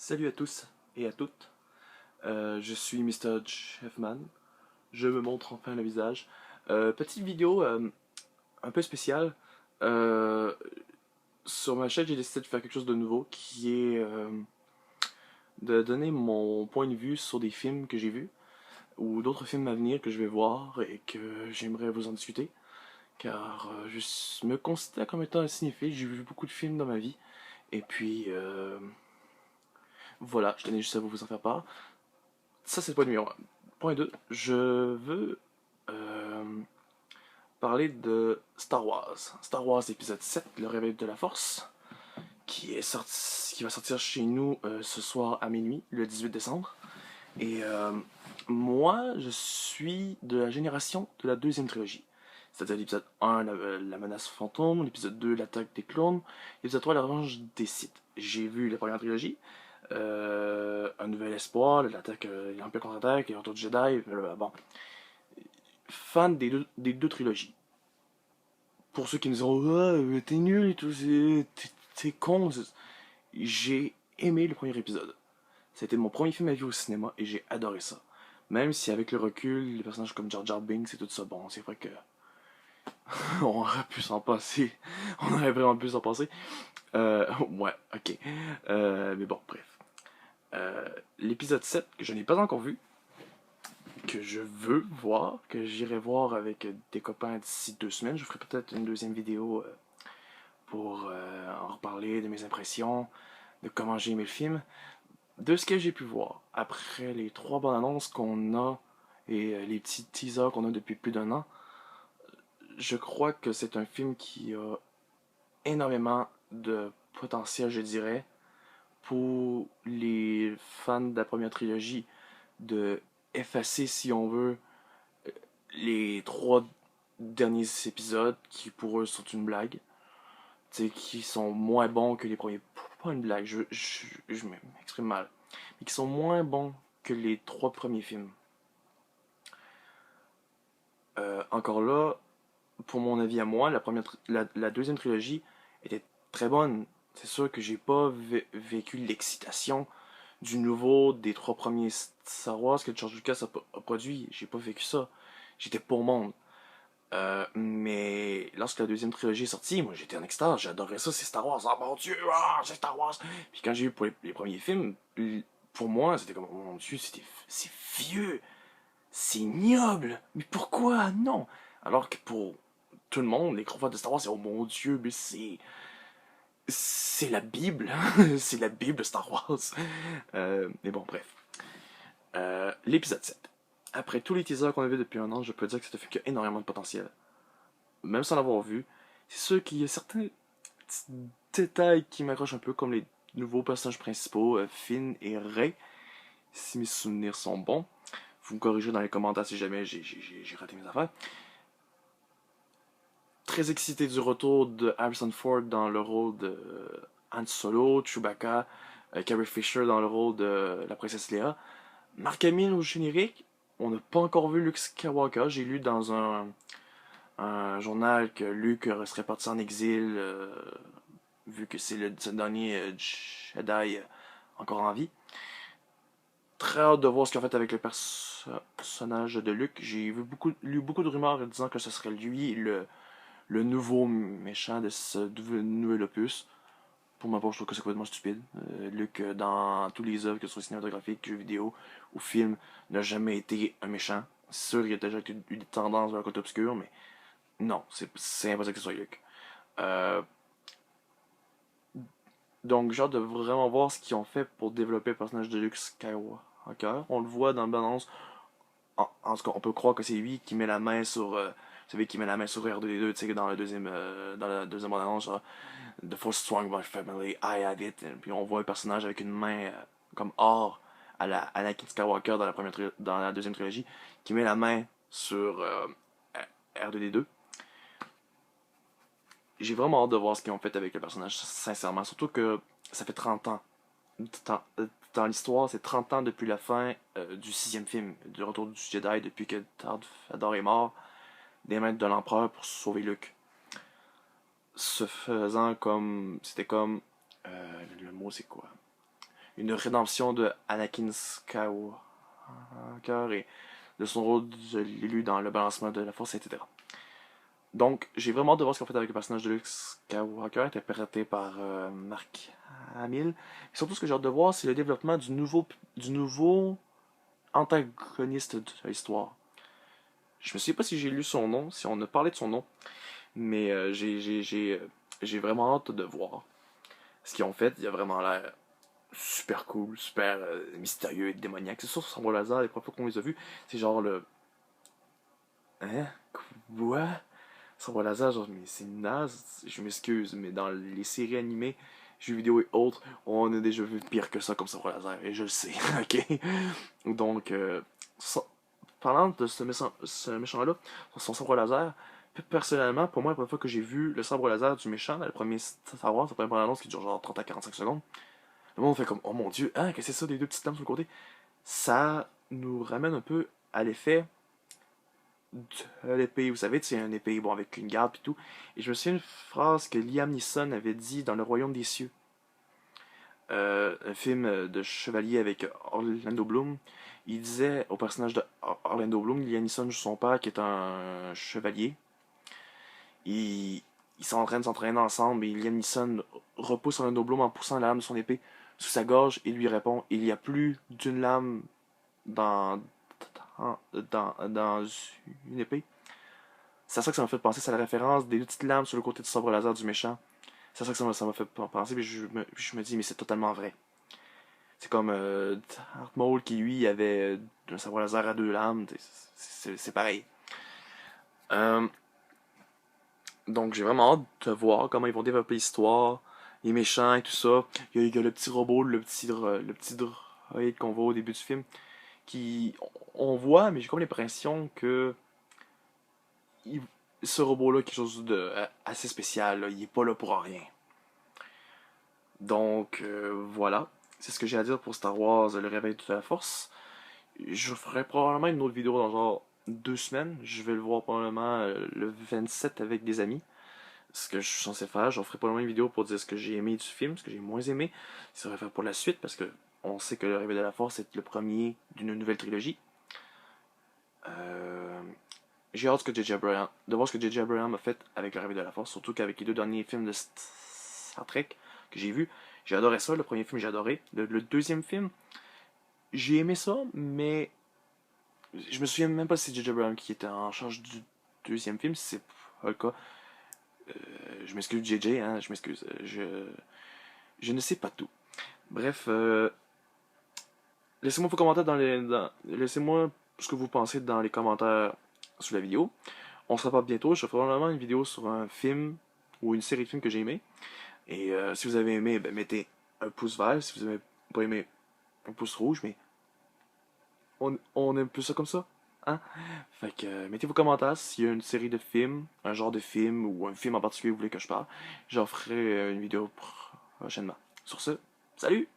Salut à tous et à toutes, je suis Mr. Chefman, je me montre enfin le visage. Petite vidéo un peu spéciale. Euh, sur ma chaîne, j'ai décidé de faire quelque chose de nouveau qui est de donner mon point de vue sur des films que j'ai vus ou d'autres films à venir que je vais voir et que j'aimerais vous en discuter. Car je me considère comme étant un cinéphile, j'ai vu beaucoup de films dans ma vie et puis voilà, je tenais juste à vous en faire part. Ça, c'est le point numéro 1. Point 2, je veux euh, parler de Star Wars. Star Wars épisode 7, Le Réveil de la Force, qui va sortir chez nous ce soir à minuit, le 18 décembre. Et moi, je suis de la génération de la deuxième trilogie. C'est-à-dire l'épisode 1, la menace fantôme, l'épisode 2, l'attaque des clones, l'épisode 3, la revanche des Sith. J'ai vu la première trilogie, Un Nouvel Espoir, l'attaque, l'Empire contre-attaque, et Retour du Jedi, bon. Fan des deux trilogies. Pour ceux qui me diront, ah, t'es nul et tout, t'es con, j'ai aimé le premier épisode. C'était mon premier film à vue au cinéma et j'ai adoré ça. Même si avec le recul, les personnages comme Jar Jar Binks et tout ça, bon, c'est vrai que on aurait pu s'en passer. On aurait vraiment pu s'en passer. Ouais, ok. Mais bon, bref. L'épisode 7, que je n'ai pas encore vu, que je veux voir, que j'irai voir avec des copains d'ici 2 semaines. Je ferai peut-être une deuxième vidéo pour en reparler de mes impressions, de comment j'ai aimé le film. De ce que j'ai pu voir, après les 3 bandes annonces qu'on a et les petits teasers qu'on a depuis plus d'1 an, je crois que c'est un film qui a énormément de potentiel, je dirais, pour les fans de la première trilogie, de effacer, si on veut, les 3 derniers épisodes qui pour eux sont une blague, qui sont moins bons que les premiers. Pas une blague, je m'exprime mal, mais qui sont moins bons que les 3 premiers films. Encore là, pour mon avis à moi, la deuxième trilogie était très bonne. C'est sûr que j'ai pas vécu l'excitation du nouveau des 3 premiers Star Wars que George Lucas a produit. J'ai pas vécu ça. J'étais pour le monde. Mais lorsque la deuxième trilogie est sortie, moi j'étais en extase, j'adorais ça, c'est Star Wars, oh mon dieu, c'est Star Wars. Puis quand j'ai vu pour les premiers films, pour moi c'était comme, oh mon dieu, c'est vieux, c'est ignoble, mais pourquoi non? Alors que pour tout le monde, les gros fans de Star Wars, c'est oh mon dieu, mais c'est la Bible, c'est la Bible Star Wars. Mais bon, bref. L'épisode 7. Après tous les teasers qu'on a vus depuis 1 an, je peux dire que c'est un film qui a énormément de potentiel. Même sans l'avoir vu, c'est sûr qu'il y a certains petits détails qui m'accrochent un peu, comme les nouveaux personnages principaux, Finn et Rey, si mes souvenirs sont bons. Vous me corrigez dans les commentaires si jamais j'ai raté mes affaires. Très excité du retour de Harrison Ford dans le rôle de Han Solo, Chewbacca, Carrie Fisher dans le rôle de la princesse Leia. Mark Hamill au générique, on n'a pas encore vu Luke Skywalker. J'ai lu dans un journal que Luke serait parti en exil, vu que c'est le dernier Jedi encore en vie. Très hâte de voir ce qu'ils ont fait avec le personnage de Luke. J'ai lu beaucoup de rumeurs disant que ce serait lui le nouveau méchant de ce nouvel opus. Pour ma part, je trouve que c'est complètement stupide. Luke, dans tous les œuvres, que ce soit cinématographiques, jeux vidéo ou films, n'a jamais été un méchant. C'est sûr qu'il y a déjà eu des tendances vers le côté obscur, mais non, c'est impossible que ce soit Luke. Euh, donc, j'ai hâte de vraiment voir ce qu'ils ont fait pour développer le personnage de Luke Skywalker. On le voit dans le balance. En tout cas, on peut croire que c'est lui qui met la main sur. Vous savez, qui met la main sur R2D2, tu sais, dans la deuxième bande-annonce, The Force Strong by Family, I have it. Puis on voit un personnage avec une main comme or à la Anakin Skywalker dans la deuxième trilogie, qui met la main sur R2D2. J'ai vraiment hâte de voir ce qu'ils ont fait avec le personnage, sincèrement. Surtout que ça fait 30 ans. Dans l'histoire, c'est 30 ans depuis la fin du 6e film, du retour du Jedi, depuis que Darth Vader est mort, des mains de l'empereur pour sauver Luke. Ce faisant, comme. C'était comme. Le mot, c'est quoi? une rédemption de Anakin Skywalker et de son rôle de l'élu dans le balancement de la force, etc. Donc, j'ai vraiment hâte de voir ce qu'on fait avec le personnage de Luke Skywalker, interprété par Mark Hamill. Et surtout, ce que j'ai hâte de voir, c'est le développement du nouveau antagoniste de l'histoire. Je me souviens pas si j'ai lu son nom, si on a parlé de son nom, mais j'ai vraiment hâte de voir ce qu'ils ont fait. Il a vraiment l'air super cool, super mystérieux et démoniaque. C'est sûr, sur son laser, les premières fois qu'on les a vus, c'est genre le. Hein? Quoi? Son laser, genre, mais c'est naze. Je m'excuse, mais dans les séries animées, jeux vidéo et autres, on a déjà vu pire que ça comme sabre laser, et je le sais, ok? Donc, parlant de ce méchant-là, son sabre laser, personnellement, pour moi, la première fois que j'ai vu le sabre laser du méchant, dans le premier Star Wars, la première annonce qui dure genre 30 à 45 secondes, le monde fait comme, oh mon dieu, hein, qu'est-ce que c'est ça, des deux petites lames sur le côté? Ça nous ramène un peu à l'effet de l'épée, vous savez, c'est une épée, bon, avec une garde et tout. Et je me souviens d'une phrase que Liam Neeson avait dit dans Le Royaume des Cieux, un film de chevalier avec Orlando Bloom. Il disait au personnage de Orlando Bloom, Liam Neeson joue son père qui est un chevalier. Ils s'entraînent ensemble et Liam Neeson repousse Orlando Bloom en poussant la lame de son épée sous sa gorge et lui répond, il y a plus d'une lame dans, dans une épée. C'est à ça que ça m'a fait penser, c'est la référence des petites lames sur le côté du sabre laser du méchant. C'est à ça que ça m'a fait penser, mais je me dis, mais c'est totalement vrai. C'est comme Darth Maul qui, lui, avait un sabre laser à deux lames. C'est pareil. Euh, donc, j'ai vraiment hâte de voir comment ils vont développer l'histoire, les méchants et tout ça. Il y a le petit robot, le petit droïde qu'on voit au début du film, qui on voit, mais j'ai comme l'impression que il- ce robot-là est quelque chose de assez spécial. Là. Il est pas là pour rien. Donc, voilà. C'est ce que j'ai à dire pour Star Wars, le réveil de la force. Je ferai probablement une autre vidéo dans genre 2 semaines. Je vais le voir probablement le 27 avec des amis. Ce que je suis censé faire. J'en ferai probablement une vidéo pour dire ce que j'ai aimé du film, ce que j'ai moins aimé. Ça va faire pour la suite parce que on sait que le réveil de la force est le premier d'une nouvelle trilogie. Euh, J'ai hâte de voir ce que J.J. Abrams a fait avec le réveil de la force, surtout qu'avec les deux derniers films de Star Trek que j'ai vus, j'ai adoré ça. Le premier film, j'ai adoré. Le deuxième film, j'ai aimé ça, mais je me souviens même pas si c'est J.J. Abrams qui était en charge du deuxième film, si c'est pas le cas. Je m'excuse, J.J., hein, je m'excuse. Je ne sais pas tout. Bref, laissez-moi vos commentaires laissez-moi ce que vous pensez dans les commentaires sous la vidéo. On se reparle bientôt. Je ferai probablement une vidéo sur un film ou une série de films que j'ai aimé. Et si vous avez aimé, ben, mettez un pouce vert. Si vous n'avez pas aimé, un pouce rouge. Mais on aime plus ça comme ça. Hein? Fait que mettez vos commentaires s'il y a une série de films, un genre de film ou un film en particulier que vous voulez que je parle. J'en ferai une vidéo prochainement. Sur ce, salut!